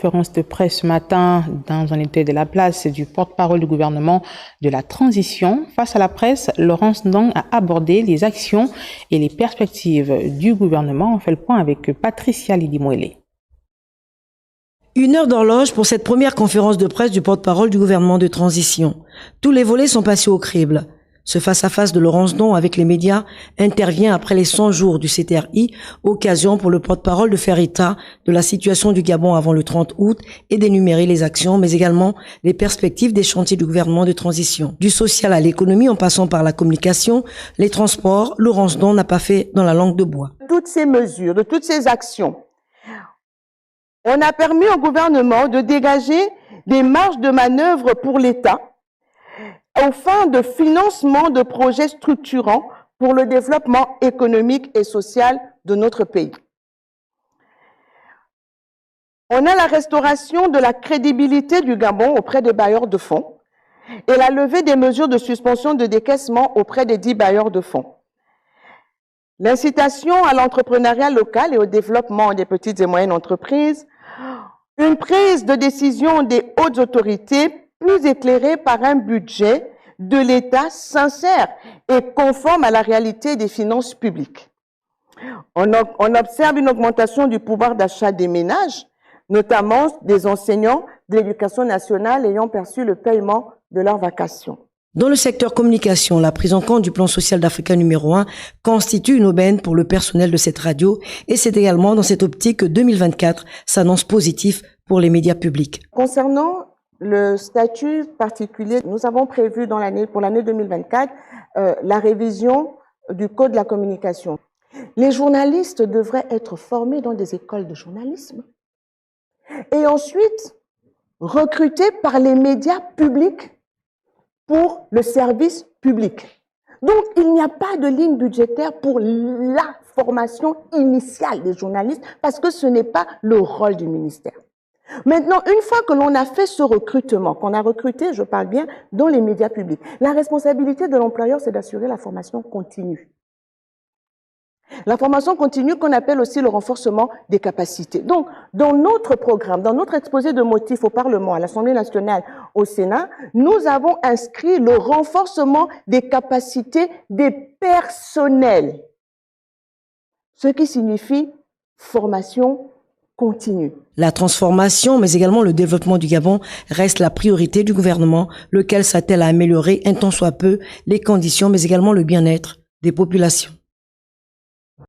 Conférence de presse ce matin dans un état de la place du porte-parole du gouvernement de la transition. Face à la presse, Laurence Ndong a abordé les actions et les perspectives du gouvernement. On fait le point avec Patricia Lidimouélé. 1 heure d'horloge pour cette première conférence de presse du porte-parole du gouvernement de transition. Tous les volets sont passés au crible. Ce face-à-face de Laurence Ndong avec les médias intervient après les 100 jours du CTRI, occasion pour le porte-parole de faire état de la situation du Gabon avant le 30 août et d'énumérer les actions, mais également les perspectives des chantiers du gouvernement de transition. Du social à l'économie, en passant par la communication, les transports, Laurence Ndong n'a pas fait dans la langue de bois. Toutes ces mesures, de toutes ces actions, on a permis au gouvernement de dégager des marges de manœuvre pour l'État aux fins de financement de projets structurants pour le développement économique et social de notre pays. On a la restauration de la crédibilité du Gabon auprès des bailleurs de fonds et la levée des mesures de suspension de décaissement auprès des 10 bailleurs de fonds. L'incitation à l'entrepreneuriat local et au développement des petites et moyennes entreprises, une prise de décision des hautes autorités plus éclairée par un budget de l'État sincère et conforme à la réalité des finances publiques. On observe une augmentation du pouvoir d'achat des ménages, notamment des enseignants de l'éducation nationale ayant perçu le paiement de leurs vacations. Dans le secteur communication, la prise en compte du plan social d'Africa numéro 1 constitue une aubaine pour le personnel de cette radio et c'est également dans cette optique que 2024 s'annonce positif pour les médias publics. Concernant le statut particulier, nous avons prévu pour l'année 2024 la révision du Code de la communication. Les journalistes devraient être formés dans des écoles de journalisme et ensuite recrutés par les médias publics pour le service public. Donc, il n'y a pas de ligne budgétaire pour la formation initiale des journalistes parce que ce n'est pas le rôle du ministère. Maintenant, une fois que l'on a fait ce recrutement, qu'on a recruté, je parle bien, dans les médias publics, la responsabilité de l'employeur, c'est d'assurer la formation continue. La formation continue qu'on appelle aussi le renforcement des capacités. Donc, dans notre programme, dans notre exposé de motifs au Parlement, à l'Assemblée nationale, au Sénat, nous avons inscrit le renforcement des capacités des personnels, ce qui signifie formation continue. La transformation, mais également le développement du Gabon reste la priorité du gouvernement, lequel s'attelle à améliorer un tant soit peu les conditions, mais également le bien-être des populations.